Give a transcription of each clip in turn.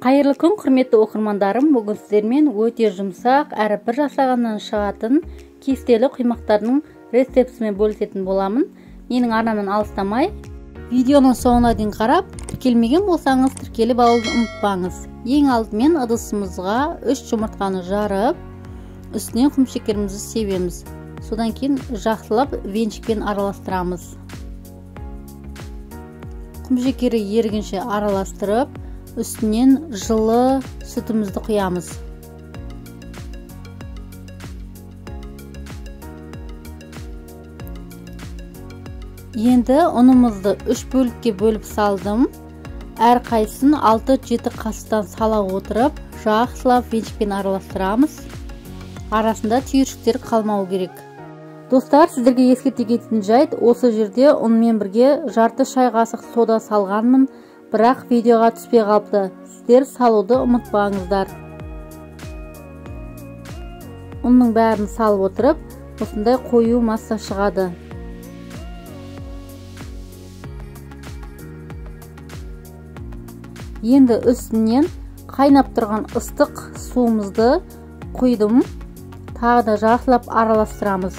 Қайырлы күн, құрметті оқырмандарым. Бүгін сіздермен өте жұмсақ әрі бір жасағаннан шығатын кестелі құймақтардың рецептісімен бөлісетін боламын. Менің арнамнан алыстамай, видеоның соңына дейін қарап, тіркелмеген болсаңыз тіркеліп алуды ұмытпаңыз. Ең алдымен ыдысымызға 3 жұмыртқаны жарып, үстінен құмшекерімізді себеміз. Содан кейін жақсылап венчикпен араластырамыз. Құмшекері ерігенше араластырып, үстінен жылы сүтімізді құямыз. Енді ұнымызды 3 бөлікке бөліп салдым. Әр қайсысын 6-7 қасықтан сала отырып, жақсылап венчикпен араластырамыз. Арасында түйіршіктер қалмау керек. Достар, сіздерге ескерте кететін жайт, осы жерде ұнмен бірге жарты шай қасық сода салғанмын, бірақ видеоға түспей қалыпты. Сіздер салуды ұмытпаңыздар. Ұнның бәрін салып отырып, осындай қою масса шығады. Енді үстінен қайнап тұрған ыстық суымызды құйдым. Тағы да жақсылап араластырамыз.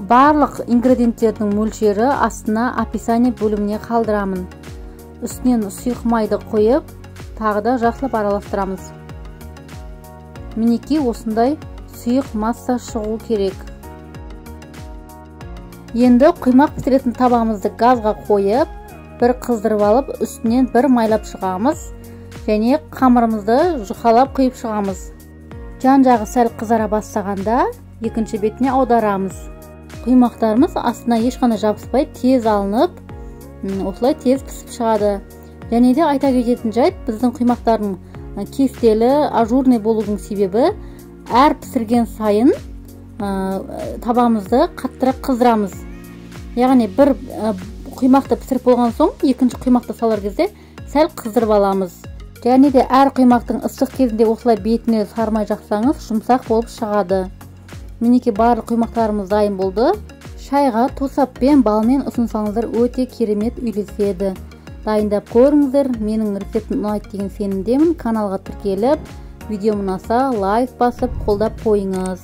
Барлық ингредиенттердің мөлшері астына описание бөліміне қалдырамын. Үстінен сұйық майды қойып, тағы да жақсылап араластырамыз. Мінекей осындай сұйық масса шығу керек. Енді құймақ пісіретін табағымызды газға қойып, бір қыздырып алып, үстінен бір майлап шығамыз және қамырымызды жұқалап құйып шығамыз. Жан жағы сәл қызара бастағанда екінші бетіне аударамыз. Құймақтарымыз астына ешқандай жабыспай тез алынып, осылай тез пісіп шығады. Және де айта кететін жайт, біздің құймақтардың кестелі, ажурный болудың себебі, әр пісірген сайын табамызды қаттырақ қыздырамыз. Яғни бір құймақты пісіріп болған соң, екінші құймақты салар кезде сәл қыздырып аламыз. Және де әр құймақтың ыстық кезінде осылай бетіне сармай жақсаңыз, жұмсақ болып шығады. Мінекей барлық құймақтарымыз дайын болды. Шайға тосаппен, балмен ұсынсаңыздар өте керемет үйлеседі. Дайындап көріңіздер. Менің рецептім ұнайды деген сенімдемін. Каналға тіркеліп, видеом ұнаса лайк басып, қолдап қойыңыз.